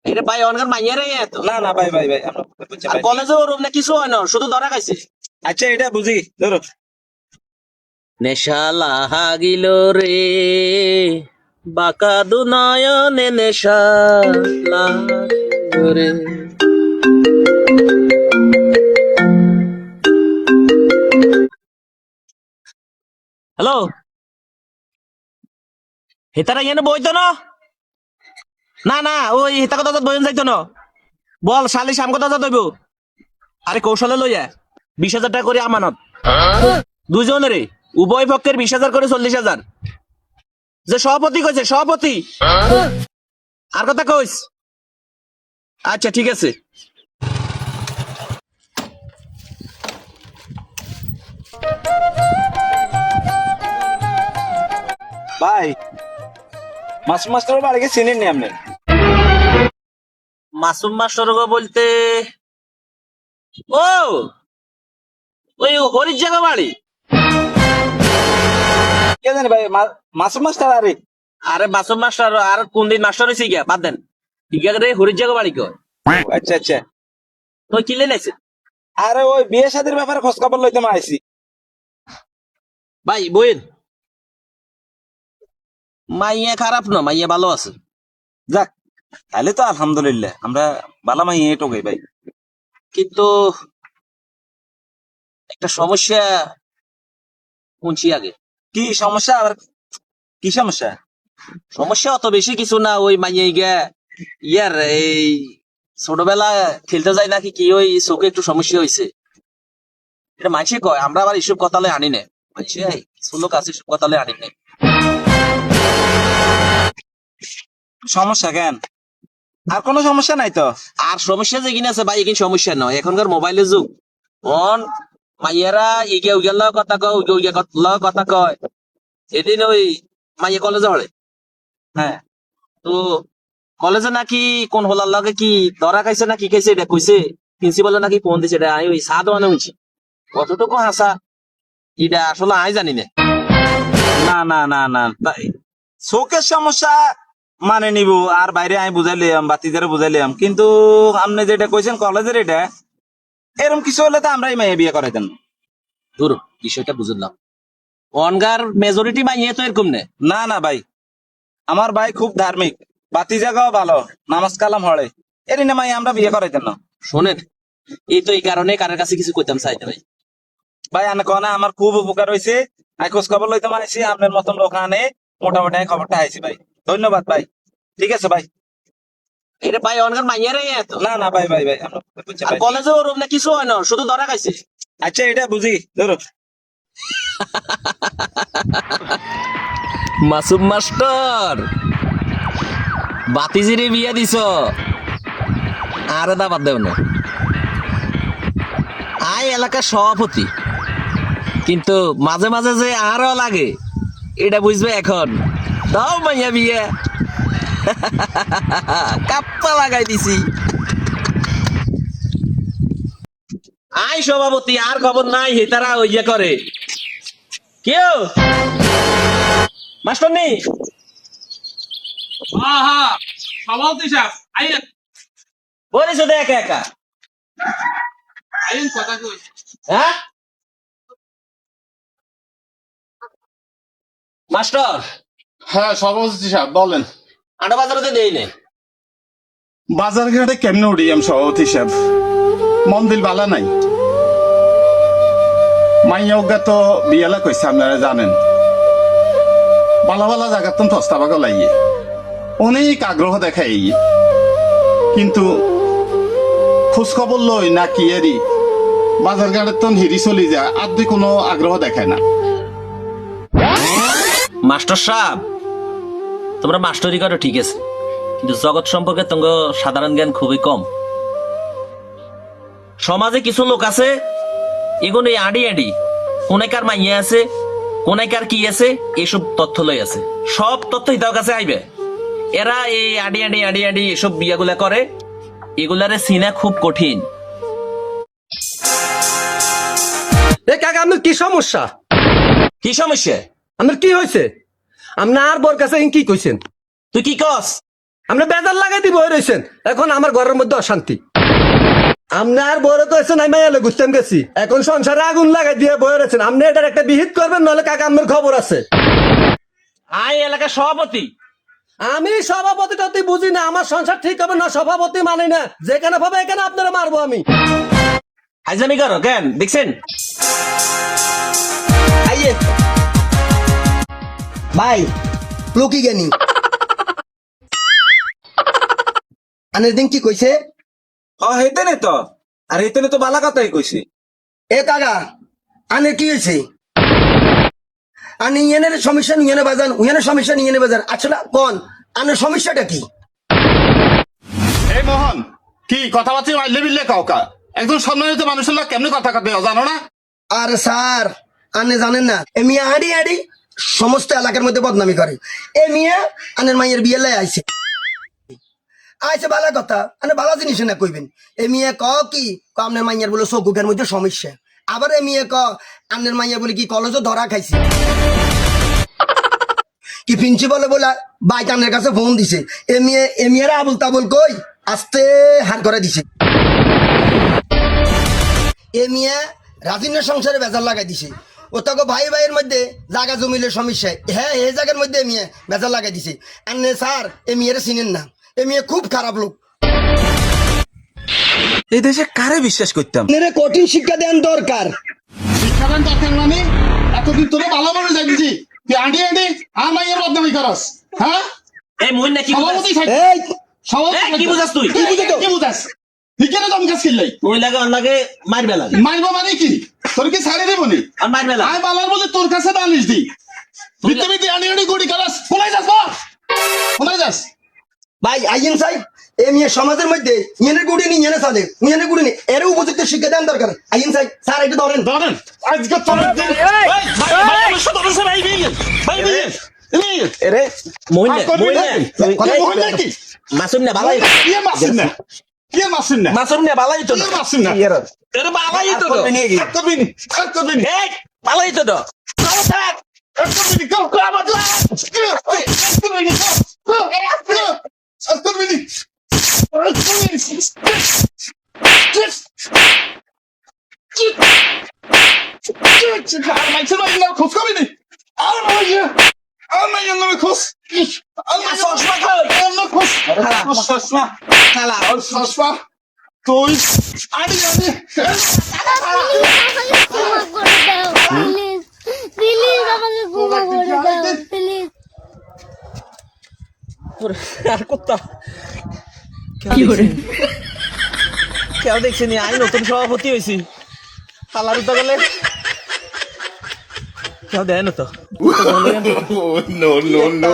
এটা ভাই অনগার মাইয়ারে এত না না ভাই ভাই ভাই আমরা বুঝছি ভাই। কলেজে ওরম না কিছু হয় না, শুধু ধরা খাইছে। আচ্ছা এটা বুঝি ধরো। নেশা লাগিল রে বাঁকা দুনয়নে নেশা লাগিল রে। হ্যালো, হেতারা এনে বইতো না? না না, ওই হেতা কথা বইন যাইতো না। বল শালি শাম কথা দইব। আরে কৌশলে লইয়া 20,000 টাকা করে আমানত দুজনেরে, উভয় পক্ষের 20,000 করে 40,000। যে সভাপতি কইছে সভাপতি, আর কথা কইস। আচ্ছা ঠিক আছে। ভাই মাসুম মাস্টার বাড়িকে চিনেন নি আপনি? মাসুম মাস্টার বলতে ও ওই হরির জায়গা বাড়ি। কে জানি ভাই মাসুম মাস্টার আরে। আরে মাসুম মাস্টার আর কোন দিন মাস্টার হয়েছে গিয়া বাদ দেন। ঠিক আছে রে, হরির জায়গা বাড়ি কয়। আচ্ছা আচ্ছা। তুই কিলে নাইছে আরে ওই বিয়ে শাদীর ব্যাপারে খোঁজ খবর লইতে আইছি। ভাই বইন। মাইয়া খারাপ না, মাইয়া ভালো আছে। যাক তাহলে তো আলহামদুলিল্লাহ, আমরা বালা মাই এটুকুই ভাই। কিন্তু একটা সমস্যা শুনছি আগে। কি সমস্যা আবার? কি সমস্যা? সমস্যা অত বেশি কিছু না, ওই মাইয়া গিয়া ইয়ার এই ছোটবেলা খেলতে যায় নাকি কি, ওই চোখে একটু সমস্যা হয়েছে। এটা মাইসে কয়, আমরা আবার এসব কথালে আনি না। মাইসে কিছু লোক আছে এসব কথালে আনি না। সমস্যা কেন? আর কোনো সমস্যা নাই তো? আর সমস্যা যে কিনা আছে ভাই, এখানে সমস্যা নয়, এখনকার মোবাইলের যুগ। অন মাইয়ারা ইগে উগের লগে কথা কয়, উগে উগে লগে কথা কয়। এদিন ওই মাইয়া কলেজে পড়ে। হ্যাঁ তো কলেজে নাকি কোন হোলার লগে কি ধরা খাইছে না কি খাইছে এটা কইছে। প্রিন্সিপাল নাকি ফোন দিছে, এটা আমি ওই সাদ মানে হইছি। কতটুকু হাসা এটা আসলে আমি জানি না। না না না না চোখের সমস্যা মানে নিব, আর বাইরে আমি বুঝাইলাম, বাতিদারে বুঝাইলাম, কিন্তু আপনি যেটা কইছেন কলেজের এটা, এরকম কিছু হলে তো আমরাই মেয়ে বিয়ে করাইতেন। দূর, বিষয়টা বুঝলাম। অনগার মেজরিটি মাইয়া তো এরকম নেই। না না ভাই, আমার ভাই খুব ধার্মিক, বাতি জাগাও ভালো, নামাজ কালাম হড়ে, এরই না মাই আমরা বিয়ে করাইতেন না। শোনেন, এই তো এই কারণে কারের কাছে কিছু কইতাম চাইতে ভাই। ভাই আনে কনা আমার খুব উপকার হয়েছে, আমি খোঁজ খবর লইতে আইছি, আপনার মতন লোক আনে মোটামুটি আমি খবরটা আইছি ভাই। ধন্যবাদ ভাই। ঠিক আছে ভাই। এটা ভাই অনগার মাইয়ারে এত না না ভাই ভাই ভাই আমরা বুঝছি আর ভাই। কলেজে ওরম না কিছু হয় না, শুধু ধরা খাইছে। আচ্ছা এটা বুঝি ধরো। মাসুম মাস্টার বাতিজিরে বিয়া দিছ, আরে দা বাদ দেও না। আই এলাকার সভাপতি, কিন্তু মাঝে মাঝে যে আরো লাগে এটা বুঝবে এখন। দাও মাইয়া বিয়ে কাপ্পা লাগাই দিছি। আই সভাপতি, আর খবর নাই, হেতারা ওই ইয়ে করে। কেউ মাস্টার নেই? হ্যাঁ হ্যাঁ, সভাপতি সাহেব আইন বলিস তো একা একা। আইন কথা কই। হ্যাঁ মাস্টার, হ্যাঁ সভাপতি সাহেব বলেন। আটা বাজারতে দেই নে। বাজার ঘাটে কেমনে উঠি আমি সভাপতি সাহেব, মন্দির বালা নাই। মাইয়া তো বিয়ালা কইছে আপনারা জানেন, বালা বালা জায়গার তো তস্তা বাগা লাগিয়ে অনেক আগ্রহ দেখাই, কিন্তু খোঁজ খবর লই না কি এরি বাজার ঘাটের তো হিরি চলি যায়, আর দুই কোনো আগ্রহ দেখায় না। মাস্টার সাহেব, তোমরা মাস্টারি করো ঠিক আছে, কিন্তু জগৎ সম্পর্কে তোমার সাধারণ জ্ঞান খুবই কম। সমাজে কিছু লোক আছে এগুলো আডি আডি কোনাইকার মাইয়া আছে, কোনাইকার কি আছে, এসব তথ্য লই আছে। সব তথ্য হিতার কাছে আইবে। এরা এই আডি আডি আডি আডি এসব বিয়াগুলা করে, এগুলারে চিনা খুব কঠিন। এ কাকা, আপনার কি সমস্যা? কি সমস্যা? আপনার কি হয়েছে? আপনি আর বোর কাছে কি কইছেন? তুই কি কস? আপনি বেজার লাগাই দিব রয়েছেন, এখন আমার ঘরের মধ্যে অশান্তি। আপনি আর বড় কয়েছেন আমি এলে ঘুরতাম গেছি, এখন সংসারে আগুন লাগাই দিয়ে বয়ে রয়েছেন। আপনি এটার একটা বিহিত করবেন, নাহলে কাকা আপনার খবর আছে। আই এলাকার সভাপতি। আমি সভাপতিটা তুই বুঝি না, আমার সংসার ঠিক হবে না, সভাপতি মানি না। যেখানে পাবে এখানে আপনারা মারবো আমি। আইজামি করো কেন দেখছেন? আইয়ে ভাই লোকি জ্ঞানী আনের দিন কি কইছে? হেতেনে তো, আর হেতেনে তো বালা কথাই কইছে। এ কাকা আনের কি হয়েছে? আনি ইয়েনের সমস্যা নিয়ে বাজান, উইয়েনের সমস্যা নিয়ে বাজান। আসলে কোন আনের সমস্যাটা কি? এই মোহন, কি কথাবার্তা মাইলে বিললে কাউকা? একজন সম্মানিত মানুষের লোক কেমনি কথা কাটবে জানো না? আর স্যার আনে জানেন না, এ মিয়া আড়ি আড়ি সমস্ত এলাকার মধ্যে বদনামি করে। এ মিয়া আনের মাইয়ের বিয়ে লাই আইছে আইছে বালা কথা, আনে বালা জিনিস না কইবেন। এ মিয়া ক কি ক আপনার মাইয়ার বলে চকুকের মধ্যে সমস্যা। আবার এ মিয়া ক আপনার মাইয়া বলে কি কলেজও ধরা খাইছে। কি প্রিন্সিপালে বলে বাইক আনের কাছে ফোন দিছে। এ মিয়ারা আবুল তাবুল কই আস্তে হার করে দিছে। এ মিয়া রাজিনের সংসারে বেজার লাগাই দিছে। ও তাকে ভাই ভাইয়ের মধ্যে জায়গা জমিলের সমস্যা, হ্যাঁ এই জায়গার মধ্যে এ মিয়া বেজার লাগাই দিছে। আনে স্যার এ মিয়ারে চিনেন না, এ মিয়া খুব খারাপ লোক। এই দেশে কারে বিশ্বাস করতাম? আপনারা কঠিন শিক্ষা দেন দরকার। শিক্ষাদান দরকার মানে এতদিন তোরে ভালো মানুষ দেখছি, তুই আন্টি আন্টি মাইয়ের বদনামি করস, হ্যাঁ? এই মইন না কি সভাপতি থাক- এই সভাপতি কি বুঝাস তুই? কি বুঝাস? কি বুঝাস? ঠিকেনা দম কাজ কিনলাই ওই লাগে অন্যকে মারবে লাগে মারবো মানে কি? তোর কি ছাড়ে দেবো নি? আর মারবে লাগে আয় বালার বলে তোর কাছে নালিশ দি, বিতে বিতে আনি আনি গুড়ি কালাস। কোনায় যাস বল, কোনায় যাস? ভাই আইয়েন সাই এ মিয়া সমাজের মধ্যে ইয়েনের গুড়ি নি ইয়েনে সালে ইয়েনের গুড়ি নি এর উপযুক্ত শিক্ষা দেন দরকার। আইয়েন সাই স্যার একটু ধরেন। ধরেন আজকে তোর দিন এরে মইন না করবি মইন না? কথা বল নাকি? মাসুম না বালাই ইয়ে মাসিন না, ইয়ে মাসিন না, মাসুম না বালাই তো ইয়ে মাসিন না। এরে বালাই তো করবি নি, করবি নি, করবি নি। এই বালাই তো থাক করবি নি, কর, কর আমার করবি নি, কর, করবি নি, আর মাইছে না ইলা খোঁজ করবি নি, আর মাইয়া নামে খোঁজ, আর মাইয়া সসমা কই নামে খোঁজ, সসমা, খালা আর সসমা, তুই আনি আনি প্লিজ আমাকে ক্ষমা করে দাও প্লিজ। আর কুত্তা কি করে কেউ দেখছেনি আমি নতুন সভাপতি হয়েছি খালার উদ্যোগ গেলে কেউ দেয় না তো no, no, no, no.